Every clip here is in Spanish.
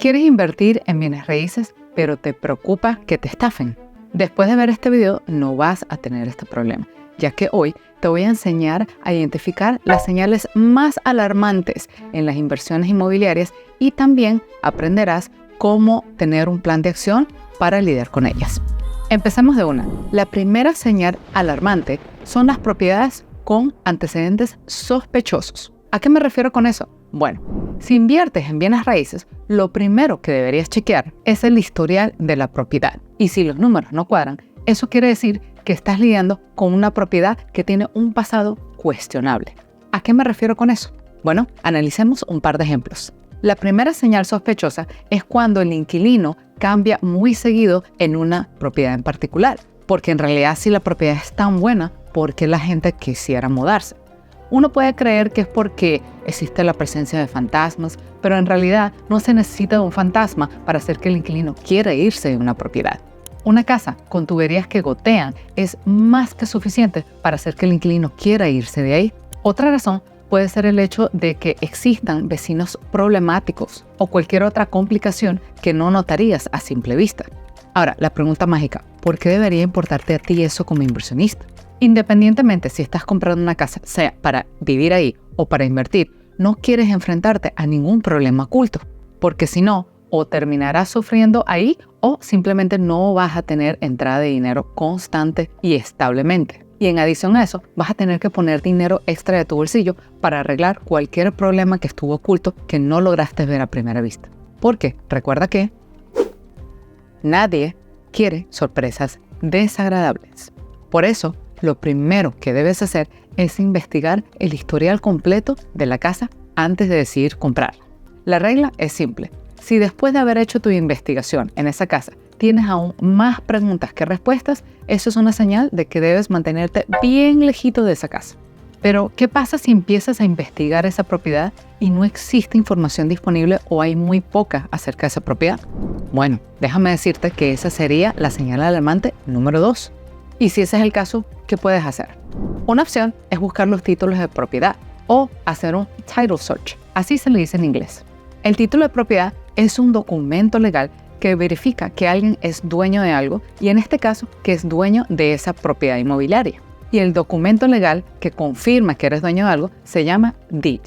¿Quieres invertir en bienes raíces, pero te preocupa que te estafen? Después de ver este video no vas a tener este problema, ya que hoy te voy a enseñar a identificar las señales más alarmantes en las inversiones inmobiliarias y también aprenderás cómo tener un plan de acción para lidiar con ellas. Empecemos de una. La primera señal alarmante son las propiedades con antecedentes sospechosos. ¿A qué me refiero con eso? Bueno, si inviertes en bienes raíces, lo primero que deberías chequear es el historial de la propiedad. Y si los números no cuadran, eso quiere decir que estás lidiando con una propiedad que tiene un pasado cuestionable. ¿A qué me refiero con eso? Bueno, analicemos un par de ejemplos. La primera señal sospechosa es cuando el inquilino cambia muy seguido en una propiedad en particular, porque en realidad si la propiedad es tan buena, ¿por qué la gente quisiera mudarse? Uno puede creer que es porque existe la presencia de fantasmas, pero en realidad no se necesita de un fantasma para hacer que el inquilino quiera irse de una propiedad. Una casa con tuberías que gotean es más que suficiente para hacer que el inquilino quiera irse de ahí. Otra razón puede ser el hecho de que existan vecinos problemáticos o cualquier otra complicación que no notarías a simple vista. Ahora, la pregunta mágica, ¿por qué debería importarte a ti eso como inversionista? Independientemente si estás comprando una casa, sea para vivir ahí o para invertir, no quieres enfrentarte a ningún problema oculto, porque si no, o terminarás sufriendo ahí o simplemente no vas a tener entrada de dinero constante y establemente. Y en adición a eso, vas a tener que poner dinero extra de tu bolsillo para arreglar cualquier problema que estuvo oculto que no lograste ver a primera vista. Porque recuerda que nadie quiere sorpresas desagradables. Por eso, lo primero que debes hacer es investigar el historial completo de la casa antes de decidir comprarla. La regla es simple. Si después de haber hecho tu investigación en esa casa tienes aún más preguntas que respuestas, eso es una señal de que debes mantenerte bien lejito de esa casa. Pero, ¿qué pasa si empiezas a investigar esa propiedad y no existe información disponible o hay muy poca acerca de esa propiedad? Bueno, déjame decirte que esa sería la señal alarmante número 2. Y si ese es el caso, ¿qué puedes hacer? Una opción es buscar los títulos de propiedad o hacer un title search, así se le dice en inglés. El título de propiedad es un documento legal que verifica que alguien es dueño de algo y en este caso que es dueño de esa propiedad inmobiliaria. Y el documento legal que confirma que eres dueño de algo se llama deed.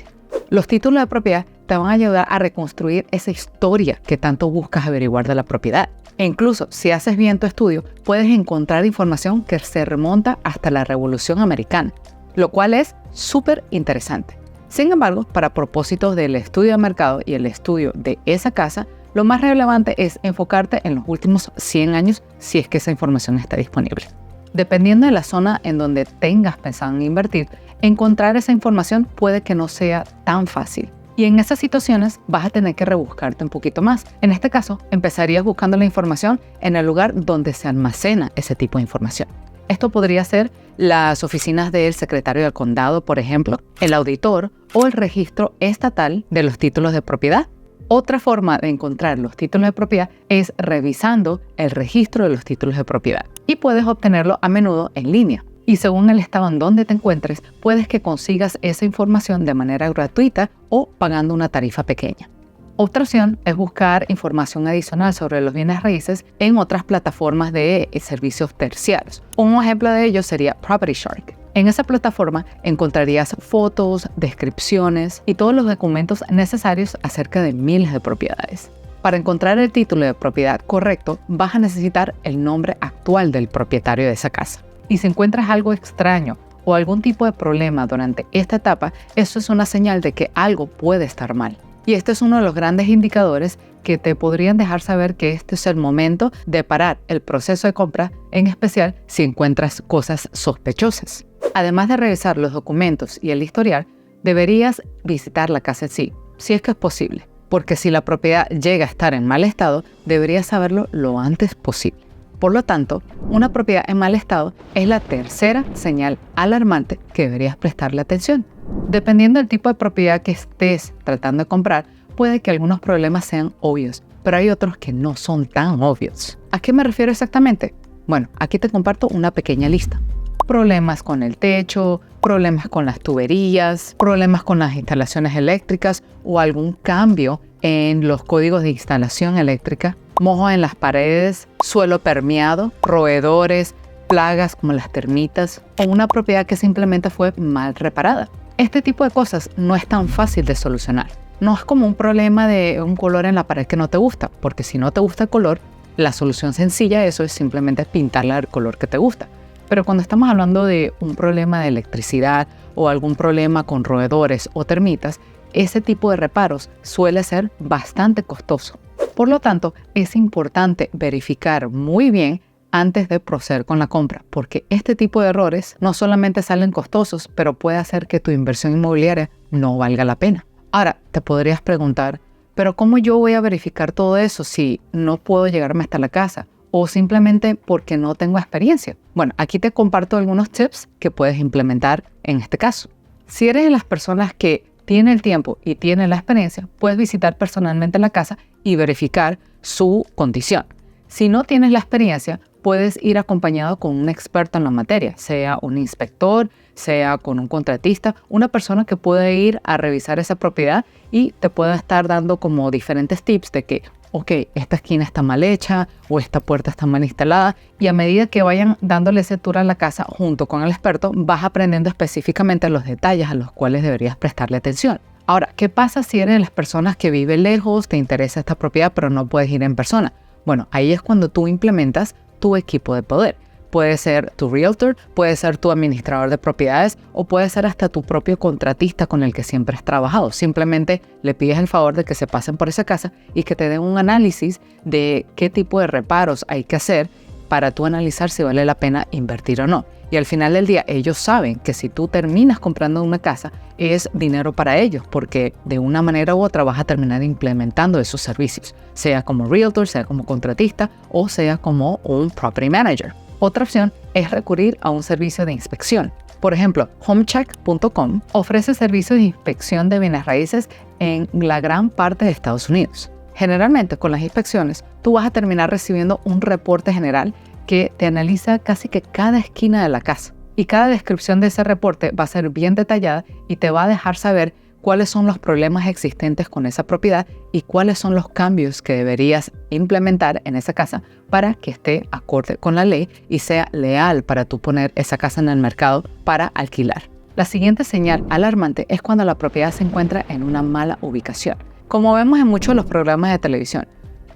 Los títulos de propiedad te van a ayudar a reconstruir esa historia que tanto buscas averiguar de la propiedad. E incluso si haces bien tu estudio, puedes encontrar información que se remonta hasta la Revolución Americana, lo cual es súper interesante. Sin embargo, para propósitos del estudio de mercado y el estudio de esa casa, lo más relevante es enfocarte en los últimos 100 años si es que esa información está disponible. Dependiendo de la zona en donde tengas pensado en invertir, encontrar esa información puede que no sea tan fácil. Y en esas situaciones vas a tener que rebuscarte un poquito más. En este caso, empezarías buscando la información en el lugar donde se almacena ese tipo de información. Esto podría ser las oficinas del secretario del condado, por ejemplo, el auditor o el registro estatal de los títulos de propiedad. Otra forma de encontrar los títulos de propiedad es revisando el registro de los títulos de propiedad. Y puedes obtenerlo a menudo en línea. Y según el estado en donde te encuentres, puedes que consigas esa información de manera gratuita o pagando una tarifa pequeña. Otra opción es buscar información adicional sobre los bienes raíces en otras plataformas de servicios terciarios. Un ejemplo de ello sería Property Shark. En esa plataforma encontrarías fotos, descripciones y todos los documentos necesarios acerca de miles de propiedades. Para encontrar el título de propiedad correcto, vas a necesitar el nombre actual del propietario de esa casa. Y si encuentras algo extraño o algún tipo de problema durante esta etapa, eso es una señal de que algo puede estar mal. Y este es uno de los grandes indicadores que te podrían dejar saber que este es el momento de parar el proceso de compra, en especial si encuentras cosas sospechosas. Además de revisar los documentos y el historial, deberías visitar la casa en sí, si es que es posible. Porque si la propiedad llega a estar en mal estado, deberías saberlo lo antes posible. Por lo tanto, una propiedad en mal estado es la tercera señal alarmante que deberías prestarle atención. Dependiendo del tipo de propiedad que estés tratando de comprar, puede que algunos problemas sean obvios, pero hay otros que no son tan obvios. ¿A qué me refiero exactamente? Bueno, aquí te comparto una pequeña lista. Problemas con el techo, problemas con las tuberías, problemas con las instalaciones eléctricas o algún cambio en los códigos de instalación eléctrica, mojos en las paredes, suelo permeado, roedores, plagas como las termitas o una propiedad que simplemente fue mal reparada. Este tipo de cosas no es tan fácil de solucionar. No es como un problema de un color en la pared que no te gusta, porque si no te gusta el color, la solución sencilla a eso es simplemente pintarla del color que te gusta. Pero cuando estamos hablando de un problema de electricidad o algún problema con roedores o termitas, ese tipo de reparos suele ser bastante costoso. Por lo tanto, es importante verificar muy bien antes de proceder con la compra, porque este tipo de errores no solamente salen costosos, pero puede hacer que tu inversión inmobiliaria no valga la pena. Ahora, te podrías preguntar, ¿pero cómo yo voy a verificar todo eso si no puedo llegarme hasta la casa? ¿O simplemente porque no tengo experiencia? Bueno, aquí te comparto algunos tips que puedes implementar en este caso. Si eres de las personas que tiene el tiempo y tiene la experiencia, puedes visitar personalmente la casa y verificar su condición. Si no tienes la experiencia, puedes ir acompañado con un experto en la materia, sea un inspector, sea con un contratista, una persona que puede ir a revisar esa propiedad y te pueda estar dando como diferentes tips de que, ok, esta esquina está mal hecha o esta puerta está mal instalada, y a medida que vayan dándole ese tour a la casa junto con el experto, vas aprendiendo específicamente los detalles a los cuales deberías prestarle atención. Ahora, ¿qué pasa si eres de las personas que vive lejos, te interesa esta propiedad pero no puedes ir en persona? Bueno, ahí es cuando tú implementas tu equipo de poder. Puede ser tu realtor, puede ser tu administrador de propiedades o puede ser hasta tu propio contratista con el que siempre has trabajado. Simplemente le pides el favor de que se pasen por esa casa y que te den un análisis de qué tipo de reparos hay que hacer para tú analizar si vale la pena invertir o no. Y al final del día ellos saben que si tú terminas comprando una casa es dinero para ellos, porque de una manera u otra vas a terminar implementando esos servicios, sea como realtor, sea como contratista o sea como un property manager. Otra opción es recurrir a un servicio de inspección. Por ejemplo, homecheck.com ofrece servicios de inspección de bienes raíces en la gran parte de Estados Unidos. Generalmente con las inspecciones tú vas a terminar recibiendo un reporte general que te analiza casi que cada esquina de la casa. Y cada descripción de ese reporte va a ser bien detallada y te va a dejar saber cuáles son los problemas existentes con esa propiedad y cuáles son los cambios que deberías implementar en esa casa para que esté acorde con la ley y sea leal para tú poner esa casa en el mercado para alquilar. La siguiente señal alarmante es cuando la propiedad se encuentra en una mala ubicación. Como vemos en muchos de los programas de televisión,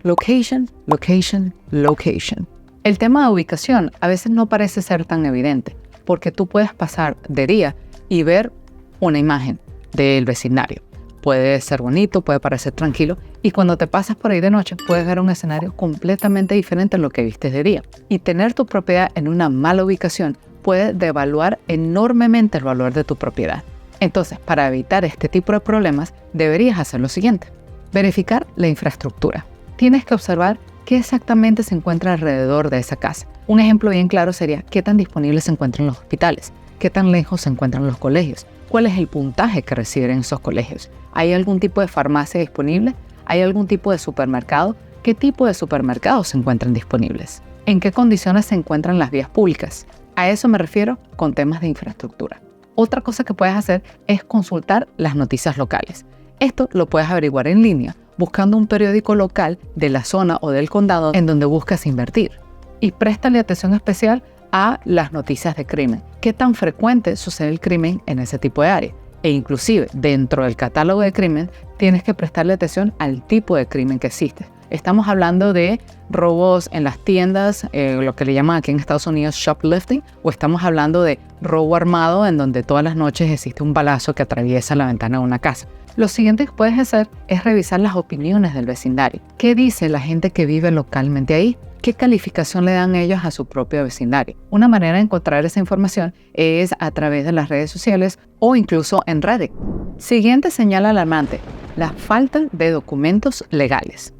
location, location, location. El tema de ubicación a veces no parece ser tan evidente porque tú puedes pasar de día y ver una imagen del vecindario. Puede ser bonito, puede parecer tranquilo y cuando te pasas por ahí de noche puedes ver un escenario completamente diferente a lo que viste de día. Y tener tu propiedad en una mala ubicación puede devaluar enormemente el valor de tu propiedad. Entonces, para evitar este tipo de problemas, deberías hacer lo siguiente. Verificar la infraestructura. Tienes que observar qué exactamente se encuentra alrededor de esa casa. Un ejemplo bien claro sería qué tan disponibles se encuentran los hospitales, qué tan lejos se encuentran los colegios, cuál es el puntaje que reciben en esos colegios. ¿Hay algún tipo de farmacia disponible? ¿Hay algún tipo de supermercado? ¿Qué tipo de supermercados se encuentran disponibles? ¿En qué condiciones se encuentran las vías públicas? A eso me refiero con temas de infraestructura. Otra cosa que puedes hacer es consultar las noticias locales. Esto lo puedes averiguar en línea buscando un periódico local de la zona o del condado en donde buscas invertir. Y préstale atención especial a las noticias de crimen. ¿Qué tan frecuente sucede el crimen en ese tipo de área? E inclusive dentro del catálogo de crimen tienes que prestarle atención al tipo de crimen que existe. Estamos hablando de robos en las tiendas, lo que le llaman aquí en Estados Unidos shoplifting, o estamos hablando de robo armado en donde todas las noches existe un balazo que atraviesa la ventana de una casa. Lo siguiente que puedes hacer es revisar las opiniones del vecindario. ¿Qué dice la gente que vive localmente ahí? ¿Qué calificación le dan ellos a su propio vecindario? Una manera de encontrar esa información es a través de las redes sociales o incluso en Reddit. Siguiente señal alarmante, la falta de documentos legales.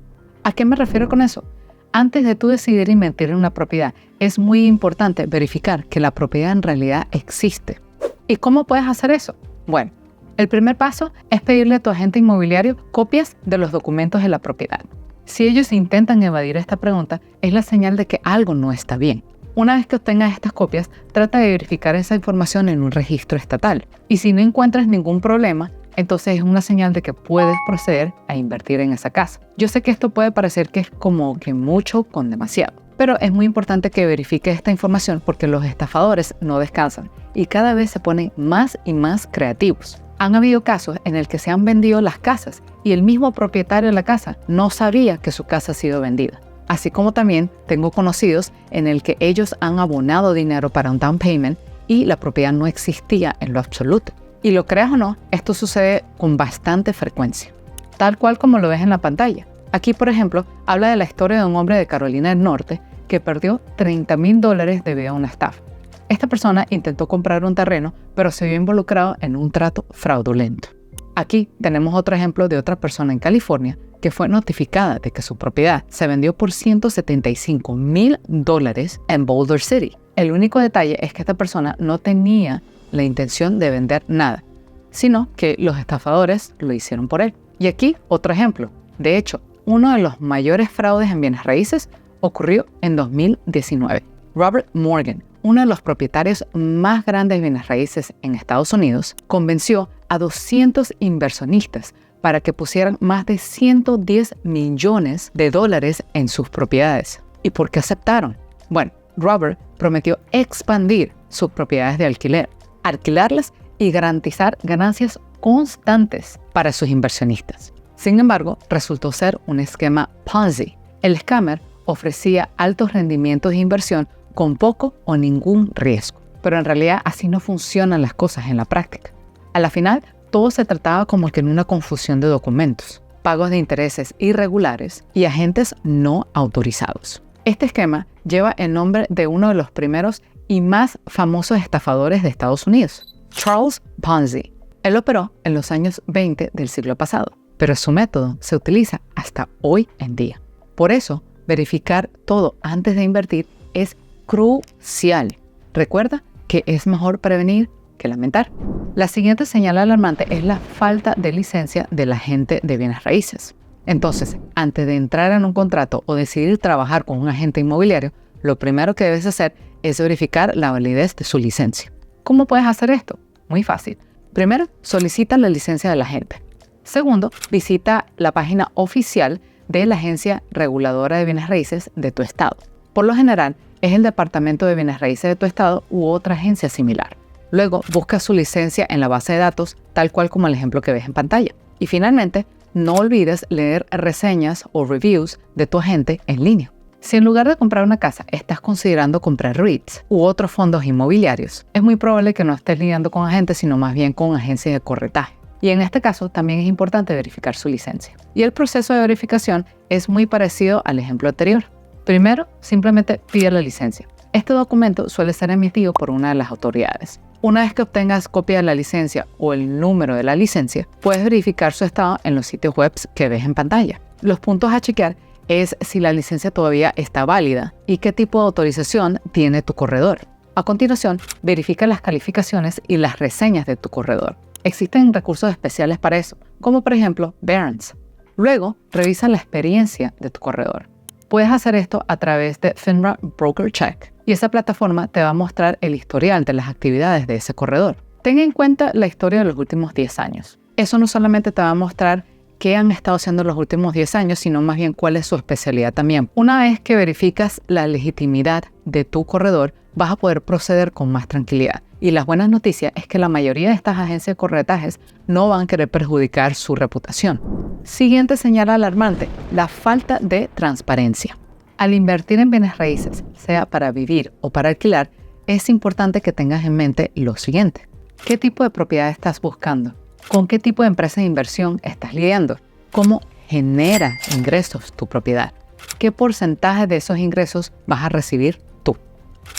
¿A qué me refiero con eso? Antes de tú decidir invertir en una propiedad, es muy importante verificar que la propiedad en realidad existe. ¿Y cómo puedes hacer eso? Bueno, el primer paso es pedirle a tu agente inmobiliario copias de los documentos de la propiedad. Si ellos intentan evadir esta pregunta, es la señal de que algo no está bien. Una vez que obtengas estas copias, trata de verificar esa información en un registro estatal. Y si no encuentras ningún problema, entonces es una señal de que puedes proceder a invertir en esa casa. Yo sé que esto puede parecer que es como que mucho con demasiado, pero es muy importante que verifiques esta información porque los estafadores no descansan y cada vez se ponen más y más creativos. Han habido casos en el que se han vendido las casas y el mismo propietario de la casa no sabía que su casa ha sido vendida. Así como también tengo conocidos en el que ellos han abonado dinero para un down payment y la propiedad no existía en lo absoluto. Y lo creas o no, esto sucede con bastante frecuencia, tal cual como lo ves en la pantalla. Aquí, por ejemplo, habla de la historia de un hombre de Carolina del Norte que perdió $30,000 debido a una estafa. Esta persona intentó comprar un terreno, pero se vio involucrado en un trato fraudulento. Aquí tenemos otro ejemplo de otra persona en California que fue notificada de que su propiedad se vendió por $175,000 en Boulder City. El único detalle es que esta persona no tenía la intención de vender nada, sino que los estafadores lo hicieron por él. Y aquí otro ejemplo. De hecho, uno de los mayores fraudes en bienes raíces ocurrió en 2019. Robert Morgan, uno de los propietarios más grandes de bienes raíces en Estados Unidos, convenció a 200 inversionistas para que pusieran más de $110 millones en sus propiedades. ¿Y por qué aceptaron? Bueno, Robert prometió expandir sus propiedades de alquiler, alquilarlas y garantizar ganancias constantes para sus inversionistas. Sin embargo, resultó ser un esquema Ponzi. El scammer ofrecía altos rendimientos de inversión con poco o ningún riesgo. Pero en realidad así no funcionan las cosas en la práctica. A la final, todo se trataba como que en una confusión de documentos, pagos de intereses irregulares y agentes no autorizados. Este esquema lleva el nombre de uno de los primeros y más famosos estafadores de Estados Unidos, Charles Ponzi. Él operó en los años 20 del siglo pasado, pero su método se utiliza hasta hoy en día. Por eso, verificar todo antes de invertir es crucial. Recuerda que es mejor prevenir que lamentar. La siguiente señal alarmante es la falta de licencia del agente de bienes raíces. Entonces, antes de entrar en un contrato o decidir trabajar con un agente inmobiliario, lo primero que debes hacer es verificar la validez de su licencia. ¿Cómo puedes hacer esto? Muy fácil. Primero, solicita la licencia del agente. Segundo, visita la página oficial de la Agencia Reguladora de Bienes Raíces de tu estado. Por lo general, es el Departamento de Bienes Raíces de tu estado u otra agencia similar. Luego, busca su licencia en la base de datos, tal cual como el ejemplo que ves en pantalla. Y finalmente, no olvides leer reseñas o reviews de tu agente en línea. Si en lugar de comprar una casa estás considerando comprar REITs u otros fondos inmobiliarios, es muy probable que no estés lidiando con agentes, sino más bien con agencias de corretaje. Y en este caso también es importante verificar su licencia. Y el proceso de verificación es muy parecido al ejemplo anterior. Primero, simplemente pide la licencia. Este documento suele ser emitido por una de las autoridades. Una vez que obtengas copia de la licencia o el número de la licencia, puedes verificar su estado en los sitios web que ves en pantalla. Los puntos a chequear es si la licencia todavía está válida y qué tipo de autorización tiene tu corredor. A continuación, verifica las calificaciones y las reseñas de tu corredor. Existen recursos especiales para eso, como por ejemplo Barron's. Luego, revisa la experiencia de tu corredor. Puedes hacer esto a través de FINRA Broker Check y esa plataforma te va a mostrar el historial de las actividades de ese corredor. Ten en cuenta la historia de los últimos 10 años. Eso no solamente te va a mostrar qué han estado haciendo los últimos 10 años, sino más bien cuál es su especialidad también. Una vez que verificas la legitimidad de tu corredor, vas a poder proceder con más tranquilidad. Y las buenas noticias es que la mayoría de estas agencias de corretajes no van a querer perjudicar su reputación. Siguiente señal alarmante, la falta de transparencia. Al invertir en bienes raíces, sea para vivir o para alquilar, es importante que tengas en mente lo siguiente. ¿Qué tipo de propiedad estás buscando? ¿Con qué tipo de empresa de inversión estás lidiando? ¿Cómo genera ingresos tu propiedad? ¿Qué porcentaje de esos ingresos vas a recibir tú?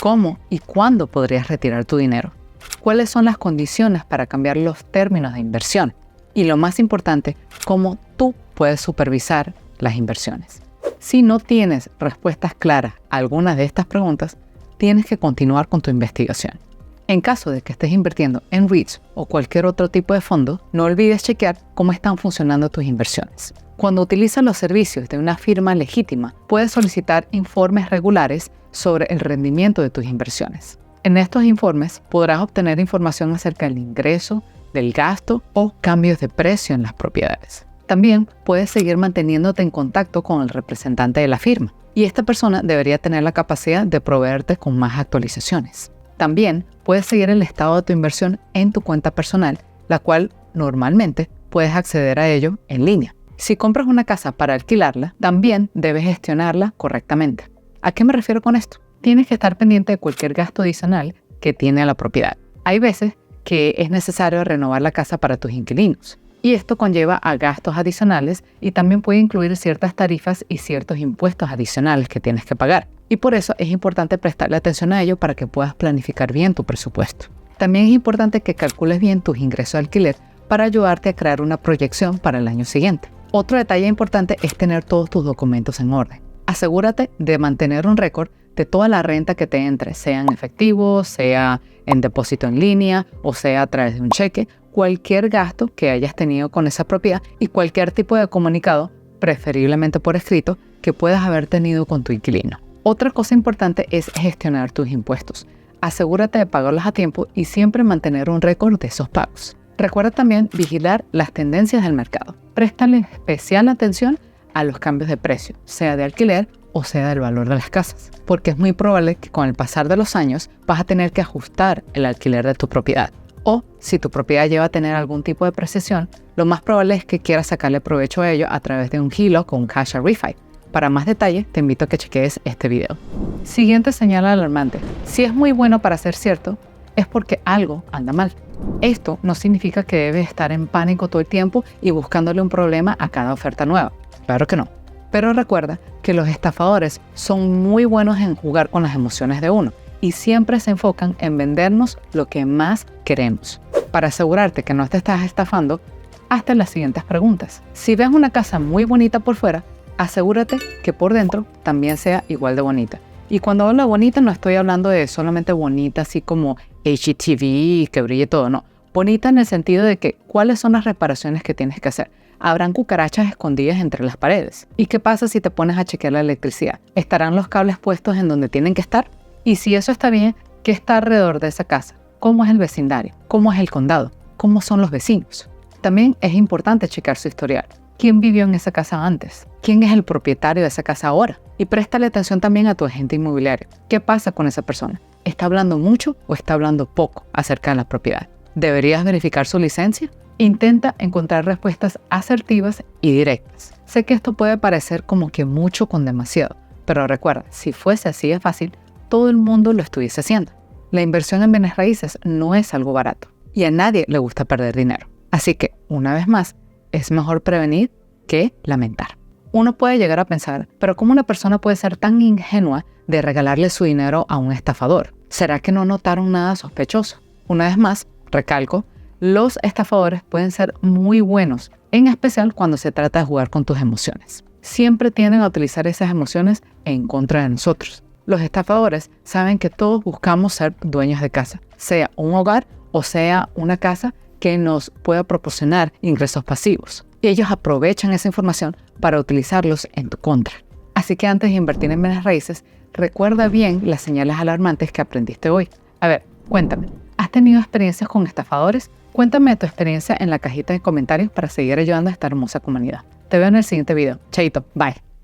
¿Cómo y cuándo podrías retirar tu dinero? ¿Cuáles son las condiciones para cambiar los términos de inversión? Y lo más importante, ¿cómo tú puedes supervisar las inversiones? Si no tienes respuestas claras a algunas de estas preguntas, tienes que continuar con tu investigación. En caso de que estés invirtiendo en REITs o cualquier otro tipo de fondo, no olvides chequear cómo están funcionando tus inversiones. Cuando utilizas los servicios de una firma legítima, puedes solicitar informes regulares sobre el rendimiento de tus inversiones. En estos informes podrás obtener información acerca del ingreso, del gasto o cambios de precio en las propiedades. También puedes seguir manteniéndote en contacto con el representante de la firma y esta persona debería tener la capacidad de proveerte con más actualizaciones. También puedes seguir el estado de tu inversión en tu cuenta personal, la cual normalmente puedes acceder a ello en línea. Si compras una casa para alquilarla, también debes gestionarla correctamente. ¿A qué me refiero con esto? Tienes que estar pendiente de cualquier gasto adicional que tiene la propiedad. Hay veces que es necesario renovar la casa para tus inquilinos y esto conlleva a gastos adicionales y también puede incluir ciertas tarifas y ciertos impuestos adicionales que tienes que pagar. Y por eso es importante prestarle atención a ello para que puedas planificar bien tu presupuesto. También es importante que calcules bien tus ingresos de alquiler para ayudarte a crear una proyección para el año siguiente. Otro detalle importante es tener todos tus documentos en orden. Asegúrate de mantener un récord de toda la renta que te entre, sea en efectivo, sea en depósito en línea o sea a través de un cheque, cualquier gasto que hayas tenido con esa propiedad y cualquier tipo de comunicado, preferiblemente por escrito, que puedas haber tenido con tu inquilino. Otra cosa importante es gestionar tus impuestos. Asegúrate de pagarlos a tiempo y siempre mantener un récord de esos pagos. Recuerda también vigilar las tendencias del mercado. Préstale especial atención a los cambios de precio, sea de alquiler o sea del valor de las casas, porque es muy probable que con el pasar de los años vas a tener que ajustar el alquiler de tu propiedad. O si tu propiedad lleva a tener algún tipo de depreciación, lo más probable es que quieras sacarle provecho a ello a través de un HELOC o un Cash out Refi. Para más detalles, te invito a que cheques este video. Siguiente señal alarmante. Si es muy bueno para ser cierto, es porque algo anda mal. Esto no significa que debes estar en pánico todo el tiempo y buscándole un problema a cada oferta nueva. Claro que no. Pero recuerda que los estafadores son muy buenos en jugar con las emociones de uno y siempre se enfocan en vendernos lo que más queremos. Para asegurarte que no te estás estafando, hazte las siguientes preguntas. Si ves una casa muy bonita por fuera, asegúrate que por dentro también sea igual de bonita. Y cuando hablo de bonita no estoy hablando de solamente bonita así como HGTV, que brille todo, no. Bonita en el sentido de que cuáles son las reparaciones que tienes que hacer. Habrán cucarachas escondidas entre las paredes. ¿Y qué pasa si te pones a chequear la electricidad? ¿Estarán los cables puestos en donde tienen que estar? Y si eso está bien, ¿qué está alrededor de esa casa? ¿Cómo es el vecindario? ¿Cómo es el condado? ¿Cómo son los vecinos? También es importante checar su historial. ¿Quién vivió en esa casa antes? ¿Quién es el propietario de esa casa ahora? Y préstale atención también a tu agente inmobiliario. ¿Qué pasa con esa persona? ¿Está hablando mucho o está hablando poco acerca de la propiedad? ¿Deberías verificar su licencia? Intenta encontrar respuestas asertivas y directas. Sé que esto puede parecer como que mucho con demasiado, pero recuerda, si fuese así de fácil, todo el mundo lo estuviese haciendo. La inversión en bienes raíces no es algo barato y a nadie le gusta perder dinero. Así que, una vez más, es mejor prevenir que lamentar. Uno puede llegar a pensar, pero ¿cómo una persona puede ser tan ingenua de regalarle su dinero a un estafador? ¿Será que no notaron nada sospechoso? Una vez más, recalco, los estafadores pueden ser muy buenos, en especial cuando se trata de jugar con tus emociones. Siempre tienden a utilizar esas emociones en contra de nosotros. Los estafadores saben que todos buscamos ser dueños de casa, sea un hogar o sea una casa que nos pueda proporcionar ingresos pasivos. Y ellos aprovechan esa información para utilizarlos en tu contra. Así que antes de invertir en bienes raíces, recuerda bien las señales alarmantes que aprendiste hoy. A ver, cuéntame, ¿has tenido experiencias con estafadores? Cuéntame tu experiencia en la cajita de comentarios para seguir ayudando a esta hermosa comunidad. Te veo en el siguiente video. Chaito, bye.